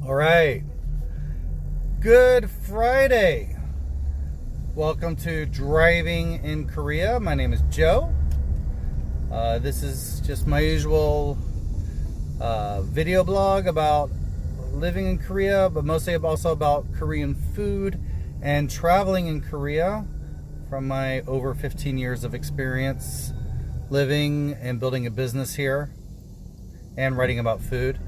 All right. Good Friday. Welcome to Driving in Korea. My name is Joe. This is just my usual video blog about living in Korea, but mostly also about Korean food and traveling in Korea from my over 15 years of experience living and building a business here and writing about food.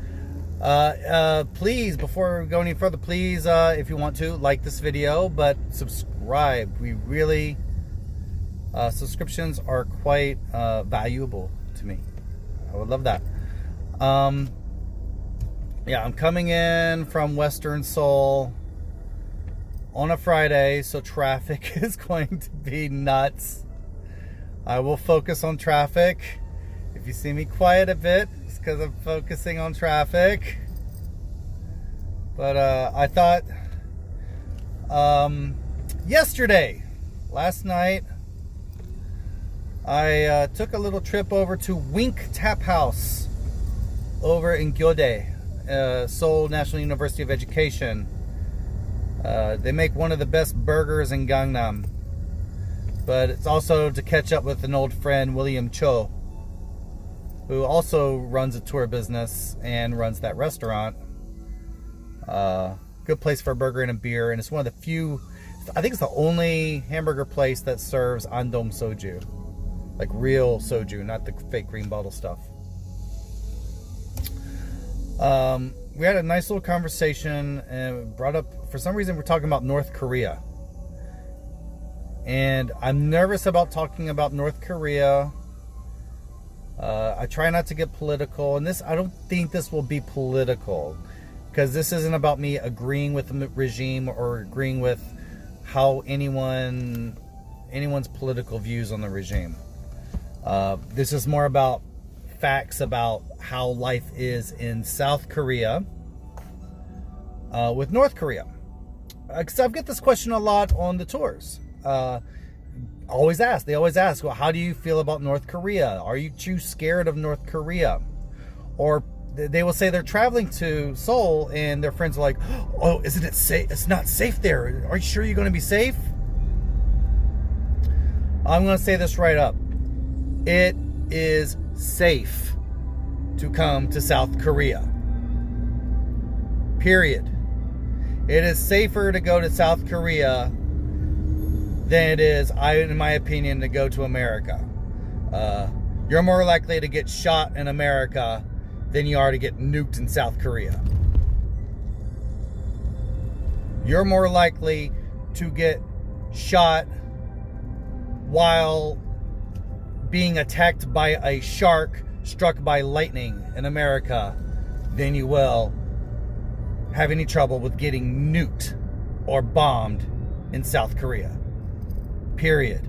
Please, before we go any further, please, if you want to, like this video, but subscribe. We really, subscriptions are quite valuable to me. I would love that. Yeah, I'm coming in from Western Seoul on a Friday, so traffic is going to be nuts. I will focus on traffic. If you see me quiet a bit, it's because I'm focusing on traffic. But I thought last night, I took a little trip over to Wink Taphouse over in Gyeongdae, Seoul National University of Education. They make one of the best burgers in Gangnam. But it's also to catch up with an old friend, William Cho, who also runs a tour business and runs that restaurant. Good place for a burger and a beer, and it's one of the few, I think it's the only hamburger place that serves andong soju, like real soju, not the fake green bottle stuff. We had a nice little conversation and brought up, for some reason we're talking about North Korea, and I'm nervous about talking about North Korea. I try not to get political, and I don't think this will be political, because this isn't about me agreeing with the regime or agreeing with how anyone's political views on the regime. This is more about facts about how life is in South Korea with North Korea. Because I've get this question a lot on the tours. They always ask, well, how do you feel about North Korea? Are you too scared of North Korea? Or they will say they're traveling to Seoul and their friends are like, oh, isn't it safe? It's not safe there. Are you sure you're going to be safe? I'm going to say this right up. It is safe to come to South Korea. Period. It is safer to go to South Korea than it is, in my opinion, to go to America. You're more likely to get shot in America than you are to get nuked in South Korea. You're more likely to get shot while being attacked by a shark struck by lightning in America than you will have any trouble with getting nuked or bombed in South Korea. Period.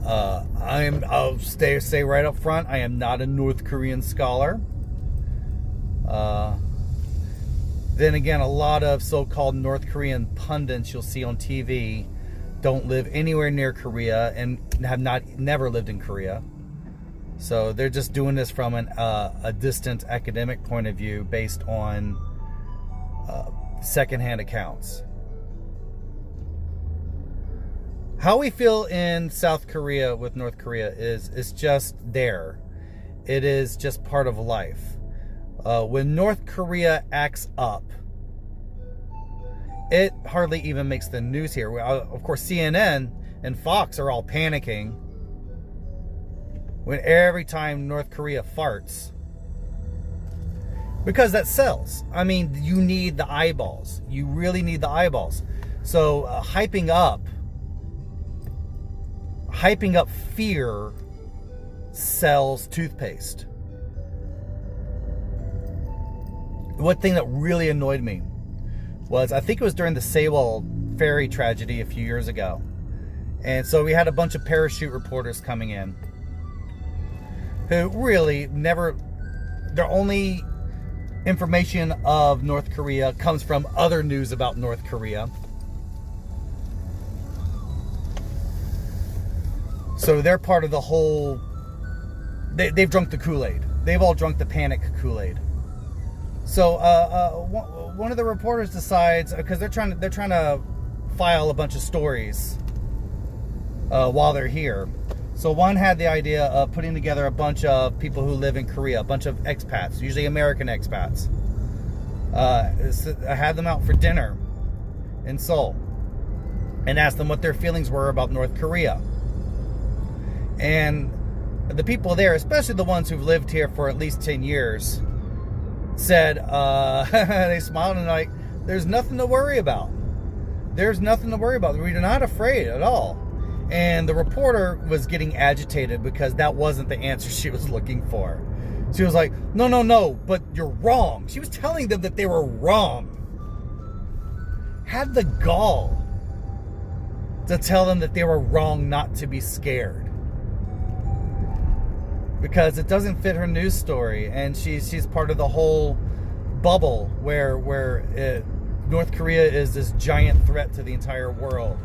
I'll say right up front, I am not a North Korean scholar. Then again, a lot of so-called North Korean pundits you'll see on TV don't live anywhere near Korea and have never lived in Korea. So they're just doing this from a distant academic point of view based on secondhand accounts. How we feel in South Korea with North Korea is just there. It is just part of life. When North Korea acts up, it hardly even makes the news here. Of course, CNN and Fox are all panicking when every time North Korea farts, because that sells. I mean, you need the eyeballs. You really need the eyeballs. So hyping up fear sells toothpaste. One thing that really annoyed me was, I think it was during the Sewol ferry tragedy a few years ago. And so we had a bunch of parachute reporters coming in who really their only information of North Korea comes from other news about North Korea. So they're part of the whole, they've drunk the Kool-Aid. they've all drunk the panic Kool-Aid. So one of the reporters decides, because they're trying to file a bunch of stories while they're here. So one had the idea of putting together a bunch of people who live in Korea, a bunch of expats, usually American expats. I had them out for dinner in Seoul and asked them what their feelings were about North Korea. And the people there, especially the ones who've lived here for at least 10 years, said, they smiled and like, there's nothing to worry about. There's nothing to worry about. We're not afraid at all. And the reporter was getting agitated because that wasn't the answer she was looking for. She was like, no, but you're wrong. She was telling them that they were wrong. Had the gall to tell them that they were wrong not to be scared. Because it doesn't fit her news story. And she's part of the whole bubble where North Korea is this giant threat to the entire world.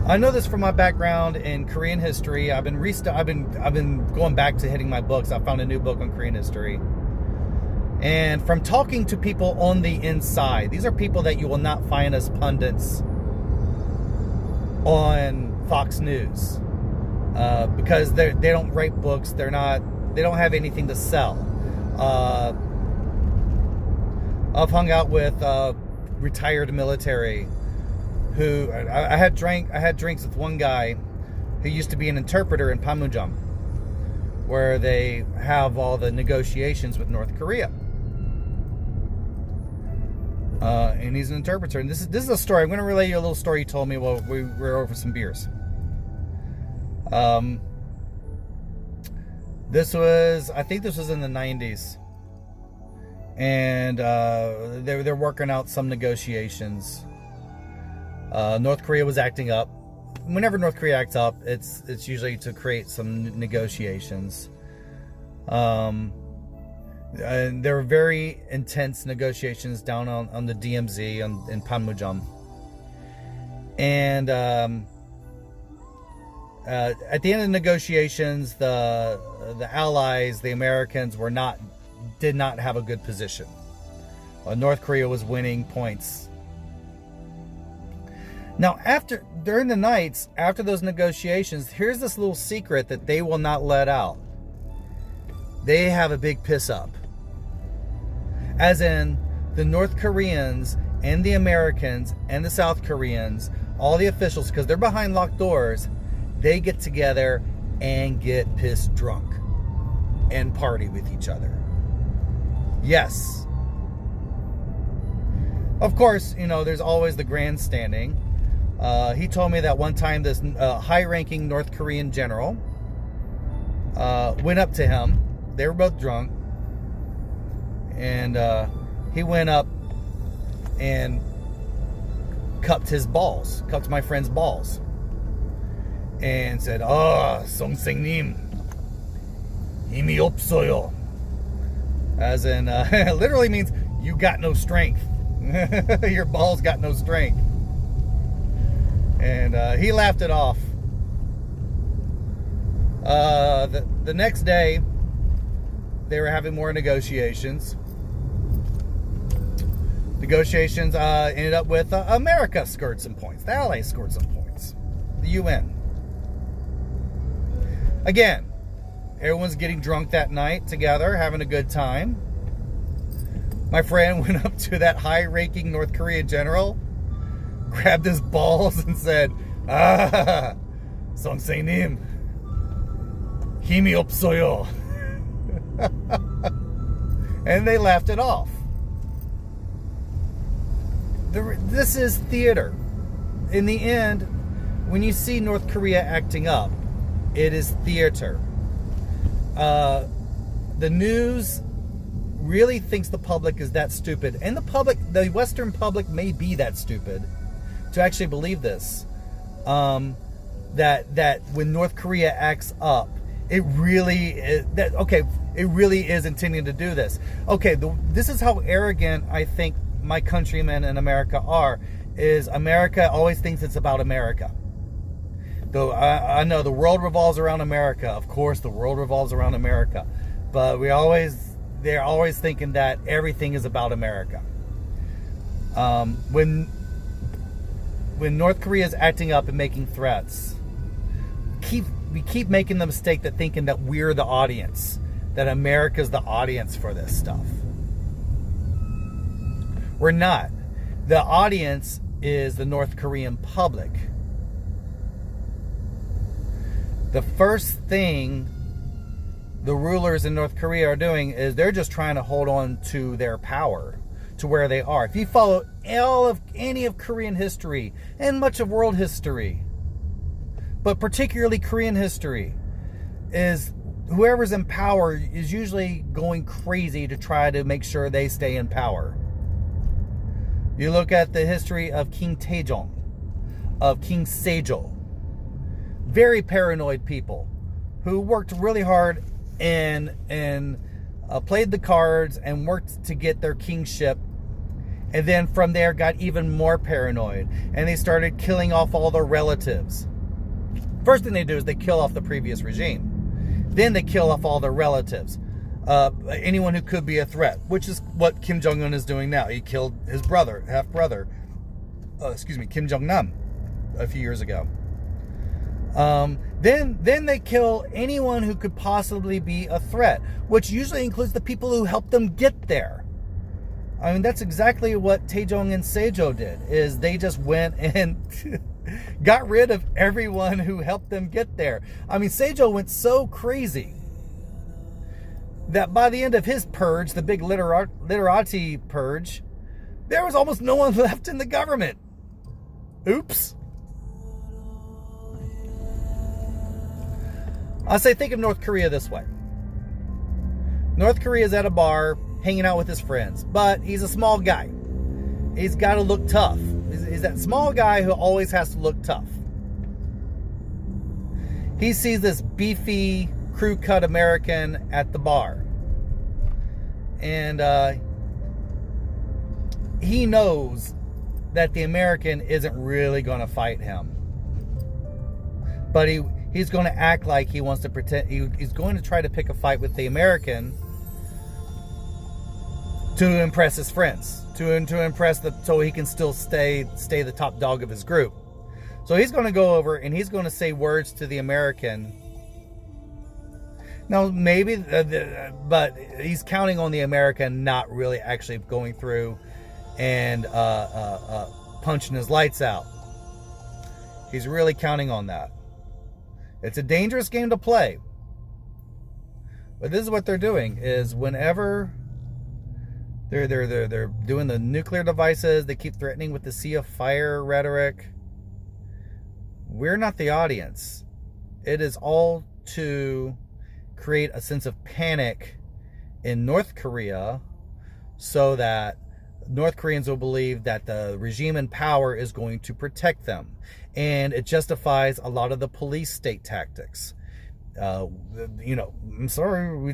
I know this from my background in Korean history. I've been going back to hitting my books. I found a new book on Korean history. And from talking to people on the inside, these are people that you will not find as pundits on Fox News. Because they don't write books, they don't have anything to sell. I've hung out with retired military who I had drinks with one guy who used to be an interpreter in Panmunjom, where they have all the negotiations with North Korea. And he's an interpreter. And this is a story. I'm going to relay you a little story he told me while we were over some beers. I think this was in the 90s. And they're working out some negotiations. North Korea was acting up. Whenever North Korea acts up, it's usually to create some negotiations. And there were very intense negotiations down on the DMZ in Panmunjom. And at the end of the negotiations, the Allies, the Americans, did not have a good position. North Korea was winning points. Now, during the nights after those negotiations, here's this little secret that they will not let out. They have a big piss up. As in, the North Koreans and the Americans and the South Koreans, all the officials, because they're behind locked doors, they get together and get pissed drunk and party with each other. Yes. Of course, there's always the grandstanding. He told me that one time this high-ranking North Korean general went up to him. They were both drunk. And he went up and cupped my friend's balls. And said, "Songsaeng님, 힘이 없어요." As in, literally means, you got no strength. Your balls got no strength. And he laughed it off. The next day, they were having more negotiations. Negotiations ended up with America scored some points. The Allies scored some points. The UN. Again, everyone's getting drunk that night together, having a good time. My friend went up to that high-ranking North Korean general, grabbed his balls and said, "Songsaeng님, 힘이 없어요." And they laughed it off. This is theater. In the end, when you see North Korea acting up, it is theater. The news really thinks the public is that stupid. And the Western public may be that stupid to actually believe this. That when North Korea acts up, it really is intending to do this. Okay, this is how arrogant I think my countrymen in America are. Is America always thinks it's about America. Though I know the world revolves around America. Of course, the world revolves around America. But they're always thinking that everything is about America. When North Korea is acting up and making threats, we keep making the mistake that thinking that we're the audience, that America's the audience for this stuff. We're not. The audience is the North Korean public. The first thing the rulers in North Korea are doing is they're just trying to hold on to their power, to where they are. If you follow any of Korean history and much of world history, but particularly Korean history, is whoever's in power is usually going crazy to try to make sure they stay in power. You look at the history of King Taejong, of King Sejong, very paranoid people who worked really hard and played the cards and worked to get their kingship, and then from there got even more paranoid and they started killing off all their relatives. First thing they do is they kill off the previous regime. Then they kill off all their relatives. Anyone who could be a threat, which is what Kim Jong Un is doing now. He killed his brother, half-brother, Kim Jong Nam, a few years ago. Then they kill anyone who could possibly be a threat, which usually includes the people who helped them get there. I mean, that's exactly what Taejong and Sejong did, is they just went and got rid of everyone who helped them get there. I mean, Sejong went so crazy that by the end of his purge, the big literati purge, there was almost no one left in the government. Oops. I say think of North Korea this way. North Korea is at a bar hanging out with his friends, but he's a small guy. He's got to look tough. He's that small guy who always has to look tough. He sees this beefy, crew-cut American at the bar. And he knows that the American isn't really going to fight him. But he's going to act like he wants to pretend. He's going to try to pick a fight with the American to impress his friends. To impress so he can still stay the top dog of his group. So he's going to go over and he's going to say words to the American. Now, maybe, but he's counting on the American not really actually going through and punching his lights out. He's really counting on that. It's a dangerous game to play. But this is what they're doing, is whenever they're doing the nuclear devices, they keep threatening with the sea of fire rhetoric. We're not the audience. It is all to create a sense of panic in North Korea so that North Koreans will believe that the regime in power is going to protect them. And it justifies a lot of the police state tactics. I'm sorry, we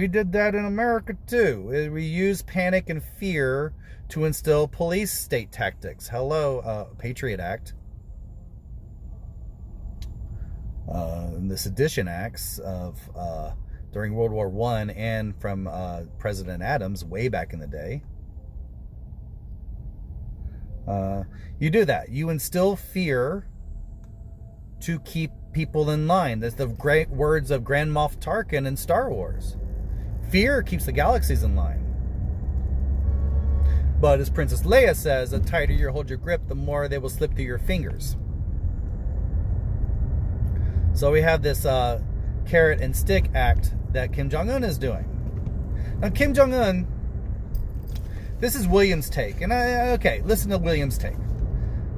did that in America too. We use panic and fear to instill police state tactics. Hello, Patriot Act. The sedition acts of during World War I and from President Adams way back in the day. You do that. You instill fear to keep people in line. That's the great words of Grand Moff Tarkin in Star Wars. Fear keeps the galaxies in line. But as Princess Leia says, the tighter you hold your grip, the more they will slip through your fingers. So we have this carrot and stick act that Kim Jong Un is doing. Now Kim Jong Un, this is William's take, and okay, listen to William's take.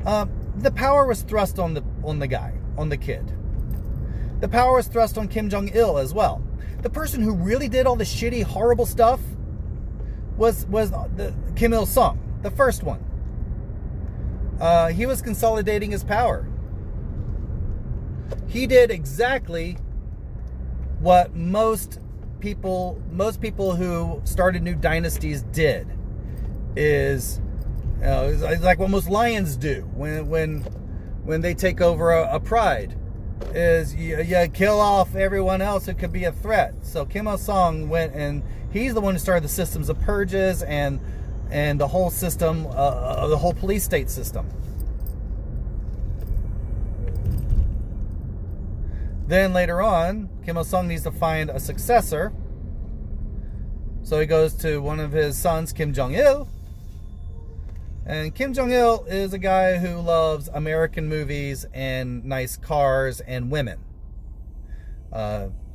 The power was thrust on the guy, on the kid. The power was thrust on Kim Jong Il as well. The person who really did all the shitty, horrible stuff was the Kim Il Sung, the first one. He was consolidating his power. He did exactly what most people who started new dynasties did. It's like what most lions do when they take over a pride. is you kill off everyone else who could be a threat. So Kim Il-sung went, and he's the one who started the systems of purges and the whole system, the whole police state system. Then later on, Kim Il-sung needs to find a successor. So he goes to one of his sons, Kim Jong Il. And Kim Jong Il is a guy who loves American movies and nice cars and women.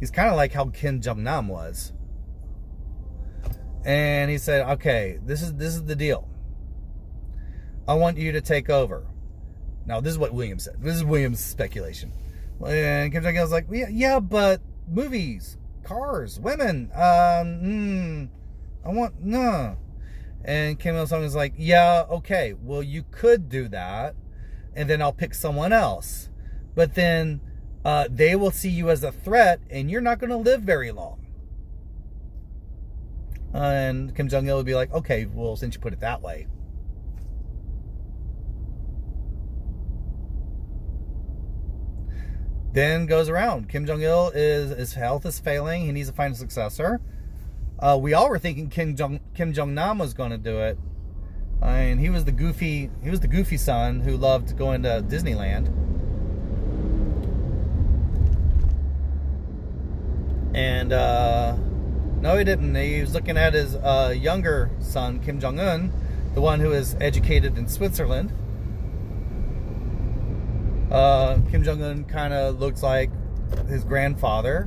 He's kind of like how Kim Jong Nam was. And he said, okay, this is the deal. I want you to take over. Now, this is what William said. This is William's speculation. And Kim Jong-il's like, yeah, but movies, cars, women, I want, no. And Kim Il-sung is like, yeah, okay, well, you could do that, and then I'll pick someone else. But then they will see you as a threat, and you're not going to live very long. And Kim Jong-il would be like, okay, well, since you put it that way. Then goes around. Kim Jong-il his health is failing. He needs to find a successor. We all were thinking Kim Jong-nam was going to do it. And he was the goofy son who loved going to Disneyland. And no, he didn't. He was looking at his younger son, Kim Jong Un, the one who is educated in Switzerland. Kim Jong-un kind of looks like his grandfather,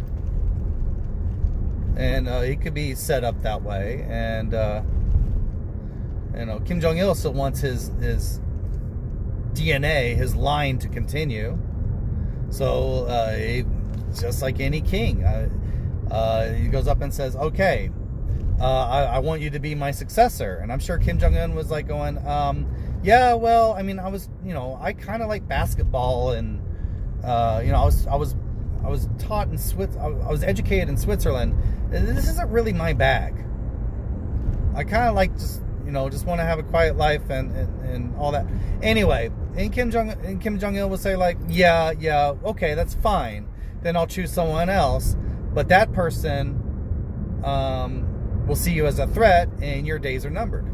and he could be set up that way. And Kim Jong-il still wants his DNA, his line to continue. So he, just like any king, he goes up and says, "Okay, I want you to be my successor." And I'm sure Kim Jong-un was like going, yeah, well, I mean, I kind of like basketball, and I was taught in I was educated in Switzerland. This isn't really my bag. I kind of like just want to have a quiet life and all that. Anyway, and Kim Jong-il will say like, yeah, okay, that's fine. Then I'll choose someone else, but that person will see you as a threat, and your days are numbered.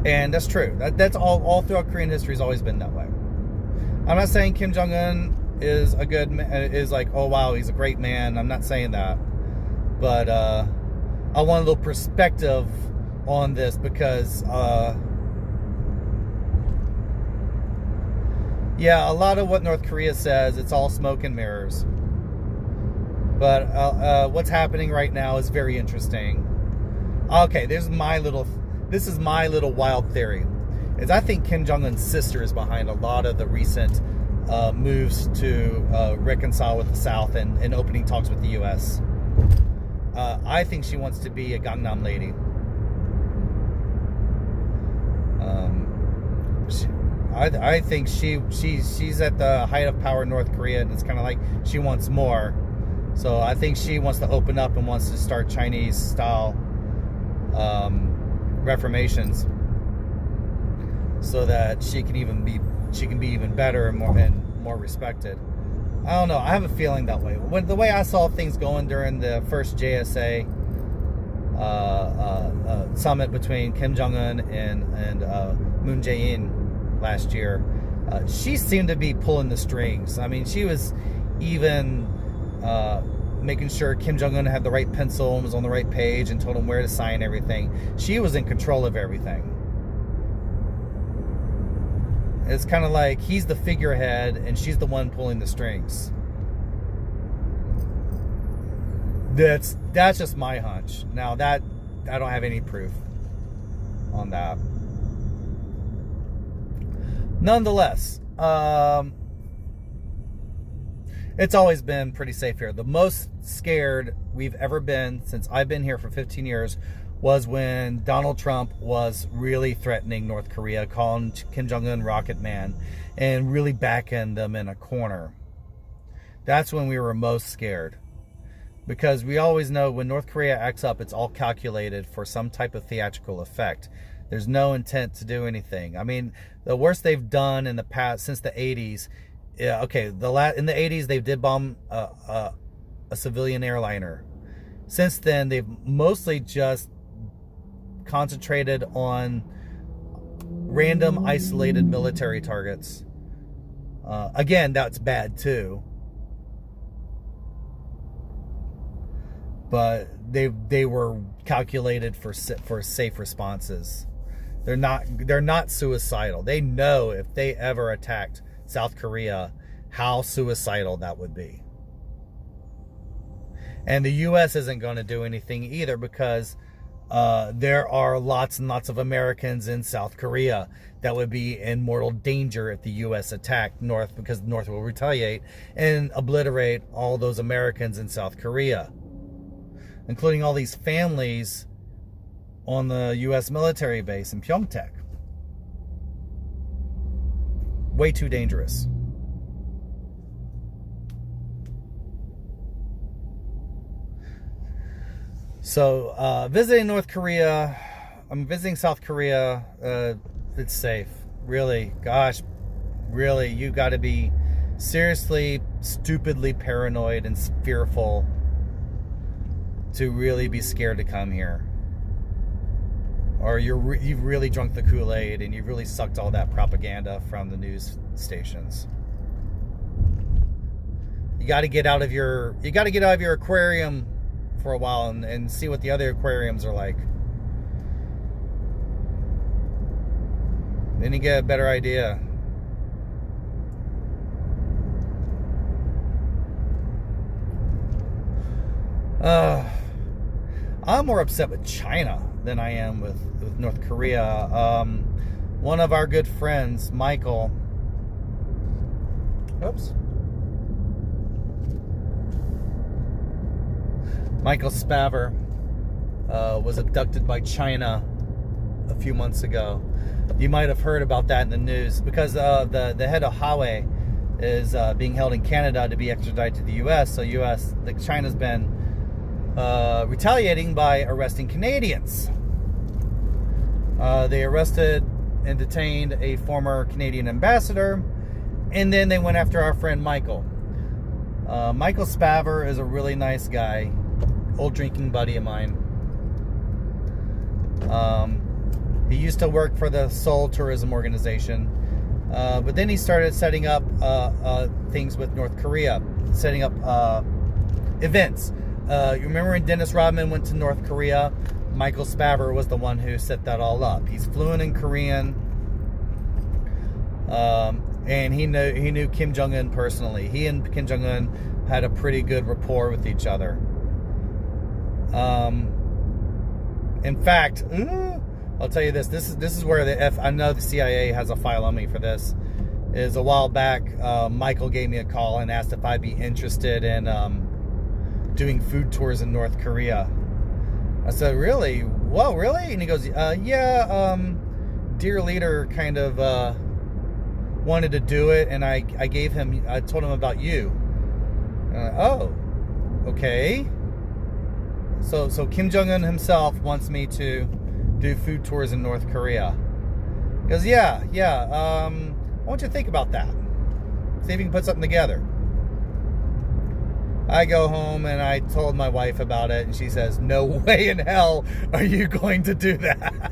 And that's true. That's all throughout Korean history has always been that way. I'm not saying Kim Jong-un is a good is like, oh wow, he's a great man. I'm not saying that, but I want a little perspective on this because yeah, a lot of what North Korea says, it's all smoke and mirrors. But what's happening right now is very interesting. Okay, this is my little wild theory. Is I think Kim Jong-un's sister is behind a lot of the recent moves to reconcile with the South and opening talks with the U.S. I think she wants to be a Gangnam lady. I think she's at the height of power in North Korea, and it's kind of like she wants more. So I think she wants to open up and wants to start Chinese style reformations, so that she can be even better and more respected. I don't know. I have a feeling that way. The way I saw things going during the first JSA summit between Kim Jong Un and Moon Jae-in last year, she seemed to be pulling the strings. I mean, she was even making sure Kim Jong Un had the right pencil and was on the right page and told him where to sign everything. She was in control of everything. It's kind of like he's the figurehead and she's the one pulling the strings. That's just my hunch. Now that I don't have any proof on that. Nonetheless, it's always been pretty safe here. The most scared we've ever been since I've been here for 15 years was when Donald Trump was really threatening North Korea, calling Kim Jong-un Rocket Man, and really backing them in a corner. That's when we were most scared. Because we always know when North Korea acts up, it's all calculated for some type of theatrical effect There's no intent to do anything. I mean, the worst they've done in the past, since the 80s, yeah, okay, in the 80s, they did bomb a civilian airliner. Since then, they've mostly just concentrated on random isolated military targets. Again, that's bad too. But they were calculated for safe responses. They're not suicidal. They know if they ever attacked South Korea, how suicidal that would be. And the U.S. isn't going to do anything either, because there are lots and lots of Americans in South Korea that would be in mortal danger if the U.S. attacked North, because North will retaliate and obliterate all those Americans in South Korea, including all these families on the U.S. military base in Pyeongtaek. Way too dangerous. So, visiting North Korea, I'm visiting South Korea, it's safe. Really, gosh, really, you got to be seriously, stupidly paranoid and fearful to really be scared to come here. Or you've really drunk the Kool-Aid and you've really sucked all that propaganda from the news stations. You got to get out of your aquarium for a while and see what the other aquariums are like. Then you get a better idea. I'm more upset with China than I am with North Korea. One of our good friends, Michael. Oops. Michael Spavor was abducted by China a few months ago. You might have heard about that in the news, because the head of Huawei is being held in Canada to be extradited to the U.S. So China's been retaliating by arresting Canadians. They arrested and detained a former Canadian ambassador, and then they went after our friend Michael. Michael Spavor is a really nice guy, old drinking buddy of mine. He used to work for the Seoul Tourism Organization, but then he started setting up things with North Korea, setting up events. You remember when Dennis Rodman went to North Korea? Michael Spavor was the one who set that all up. He's fluent in Korean, and he knew Kim Jong Un personally. He and Kim Jong Un had a pretty good rapport with each other. In fact, I'll tell you this. This is where I know the CIA has a file on me for this. Is a while back, Michael gave me a call and asked if I'd be interested in doing food tours in North Korea. I said, really? Whoa, really? And he goes, yeah, dear leader kind of wanted to do it, and I told him about you. Oh, okay. So Kim Jong Un himself wants me to do food tours in North Korea. He goes, yeah. Why don't you think about that? See if you can put something together. I go home and I told my wife about it, and she says, no way in hell are you going to do that.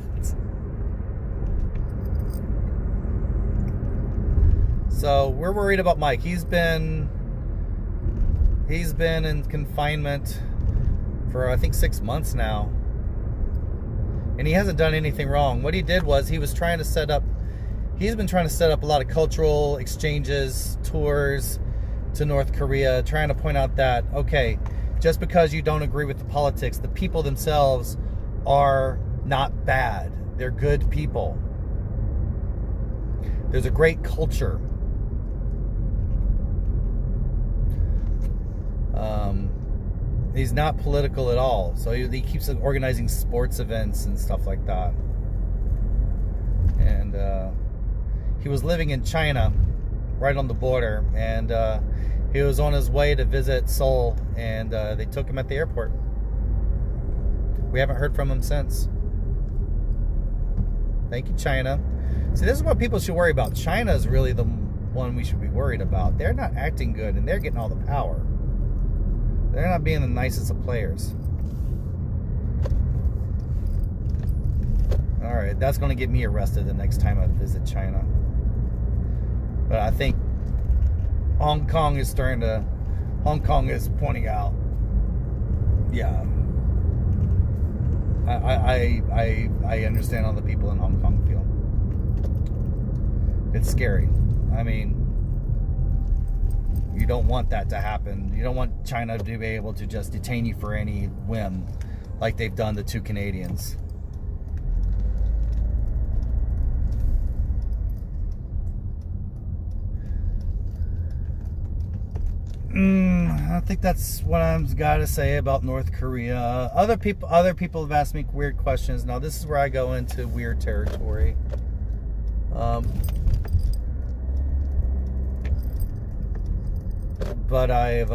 So we're worried about Mike. He's been in confinement for I think 6 months now, and he hasn't done anything wrong. What he did was he's been trying to set up a lot of cultural exchanges, tours to North Korea, trying to point out that, okay, just because you don't agree with the politics, the people themselves are not bad. They're good people. There's a great culture. He's not political at all, so he keeps organizing sports events and stuff like that. And he was living in China, right on the border, and he was on his way to visit Seoul, and they took him at the airport. We haven't heard from him since. Thank you, China. See, this is what people should worry about. China is really the one we should be worried about. They're not acting good, and they're getting all the power. They're not being the nicest of players. Alright, that's going to get me arrested the next time I visit China. But I think Hong Kong is pointing out, yeah, I understand how the people in Hong Kong feel. It's scary. I mean, you don't want that to happen. You don't want China to be able to just detain you for any whim, like they've done the 2 Canadians. I think that's what I've got to say about North Korea. Other people have asked me weird questions. Now this is where I go into weird territory. But I've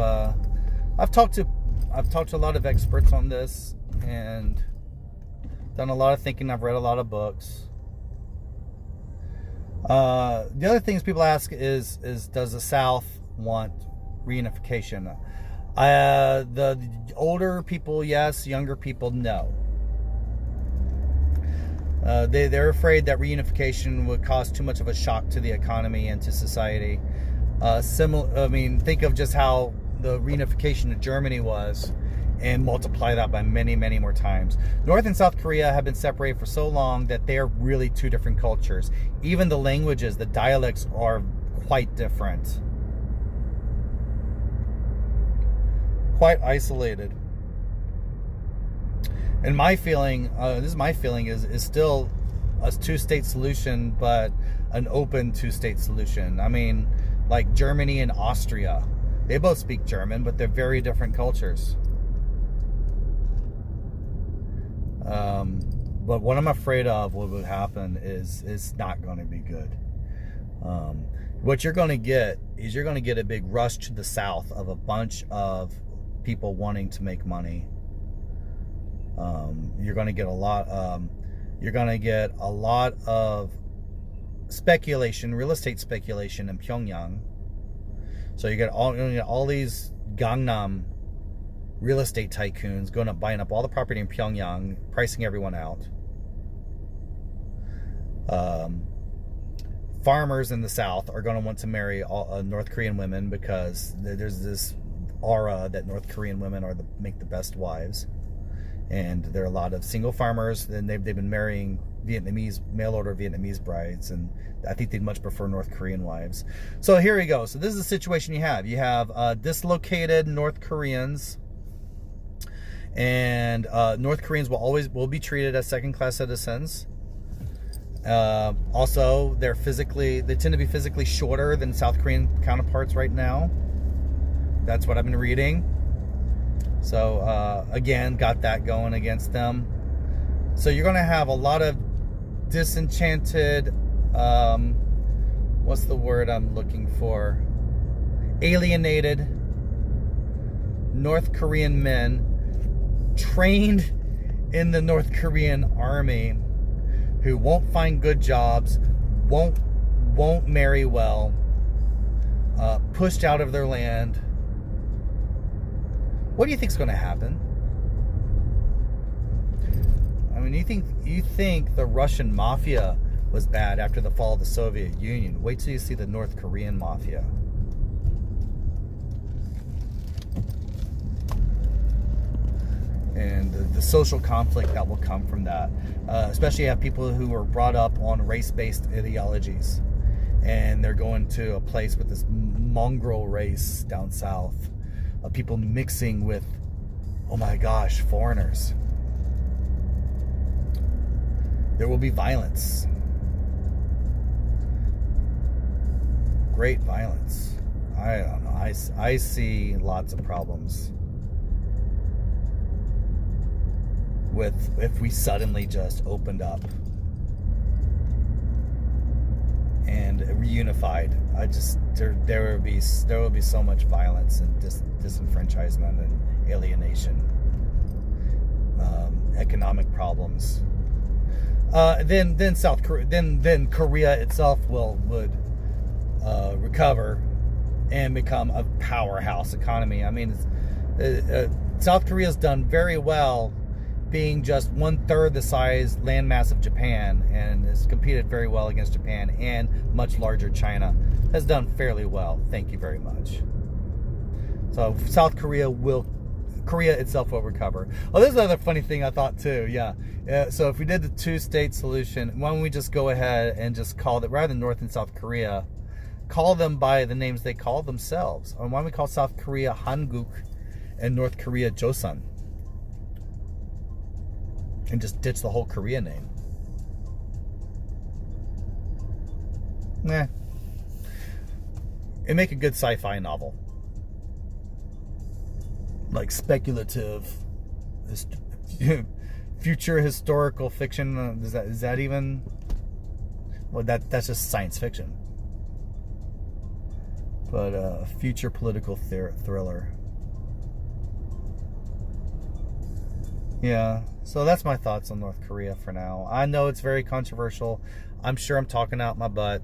talked to a lot of experts on this and done a lot of thinking. I've read a lot of books. The other things people ask is does the South want reunification? The older people, yes. Younger people, no. They're afraid that reunification would cause too much of a shock to the economy and to society. Think of just how the reunification of Germany was, and multiply that by many, many more times. North and South Korea have been separated for so long that they're really 2 different cultures. Even the languages, the dialects are quite different. Quite isolated. And my feeling, is still a 2-state solution, but an open 2-state solution. I mean, like Germany and Austria, they both speak German, but they're very different cultures. But what I'm afraid of, what would happen is not going to be good. What you're going to get is you're going to get a big rush to the south of a bunch of people wanting to make money. You're going to get a lot of speculation, real estate speculation in Pyongyang. So you get all these Gangnam real estate tycoons going up, buying up all the property in Pyongyang, pricing everyone out. Farmers in the South are going to want to marry North Korean women because there's this aura that North Korean women make the best wives. And there are a lot of single farmers, and they've been marrying mail order Vietnamese brides, and I think they'd much prefer North Korean wives. So here we go. So this is the situation you have. You have dislocated North Koreans, and North Koreans will be treated as second-class citizens. Also, they tend to be physically shorter than South Korean counterparts right now. That's what I've been reading. So again, got that going against them. So you're going to have a lot of disenchanted, what's the word I'm looking for? Alienated North Korean men trained in the North Korean army who won't find good jobs, won't marry well, pushed out of their land. What do you think is going to happen? I mean, you think the Russian mafia was bad after the fall of the Soviet Union. Wait till you see the North Korean mafia. And the social conflict that will come from that. Especially you have people who are brought up on race-based ideologies. And they're going to a place with this mongrel race down south. Of people mixing with, oh my gosh, foreigners. There will be violence. Great violence. I don't know. I see lots of problems with if we suddenly just opened up and reunified. There will be so much violence and disenfranchisement and alienation, economic problems. then South Korea, then Korea itself would recover and become a powerhouse economy. I mean, South Korea's done very well, being just 1/3 the size landmass of Japan, and has competed very well against Japan, and much larger China has done fairly well. Thank you very much. So South Korea itself will recover. Oh, there's another funny thing I thought too. Yeah. So if we did the 2-state solution, why don't we just go ahead and just call it, rather than North and South Korea, call them by the names they call themselves? Or why don't we call South Korea Hanguk and North Korea Joseon? And just ditch the whole Korea name. Nah. It'd make a good sci-fi novel. Like speculative, future historical fiction. Is that even? Well, that's just science fiction. But future political thriller. Yeah. So that's my thoughts on North Korea for now. I know it's very controversial. I'm sure I'm talking out my butt.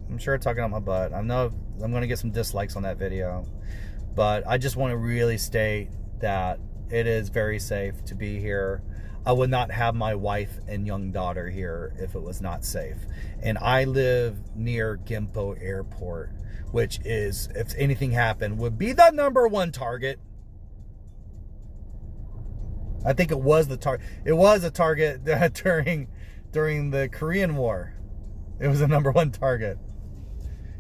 I know I'm going to get some dislikes on that video. But I just want to really state that it is very safe to be here. I would not have my wife and young daughter here if it was not safe. And I live near Gimpo Airport, which is, if anything happened, would be the #1 target. I think it was the target. It was a target during the Korean War. It was a #1 target.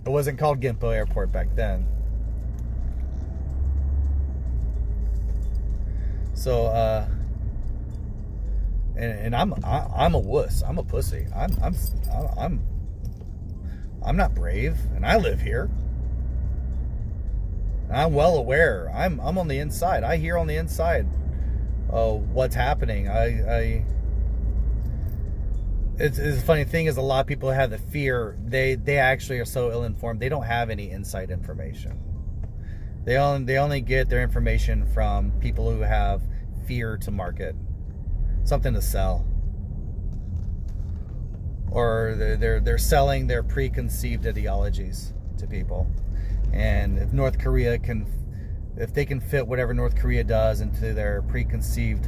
It wasn't called Gimpo Airport back then. So, and I'm a wuss. I'm a pussy. I'm not brave, and I live here. I'm well aware. I'm on the inside. I hear on the inside what's happening. It's a funny thing is, a lot of people have the fear. They actually are so ill-informed. They don't have any inside information. They only get their information from people who have fear to market, something to sell, or they're selling their preconceived ideologies to people. And if North Korea if they can fit whatever North Korea does into their preconceived,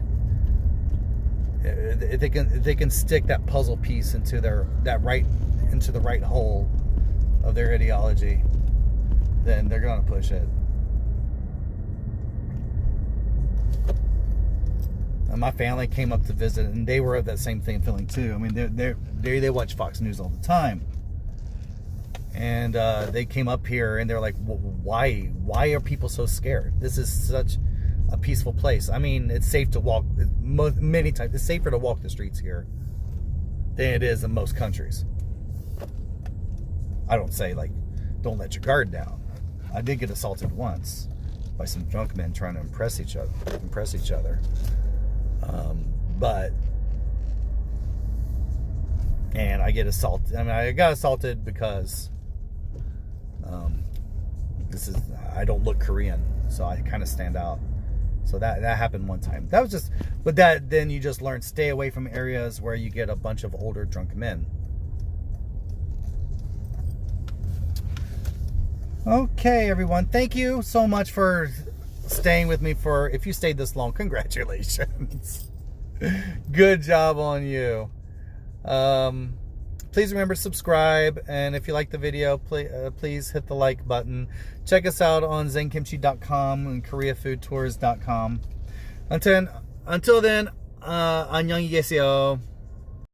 if they can stick that puzzle piece into the right hole of their ideology, then they're gonna push it. And my family came up to visit, and they were of that same feeling too. I mean, they watch Fox News all the time, and they came up here and they're like, why are people so scared? This is such a peaceful place. I mean, it's safe to walk. Many times it's safer to walk the streets here than it is in most countries. I don't say like, don't let your guard down. I did get assaulted once by some drunk men trying to impress each other. And I get assaulted. I mean, I got assaulted because I don't look Korean, so I kind of stand out. So that happened one time. That was just, but then you just learn, stay away from areas where you get a bunch of older drunk men. Okay, everyone. Thank you so much for staying with me if you stayed this long, congratulations. Good job on you. Please remember to subscribe, and if you like the video, please hit the like button. Check us out on zenkimchi.com and koreafoodtours.com. Until then, 안녕히 계세요.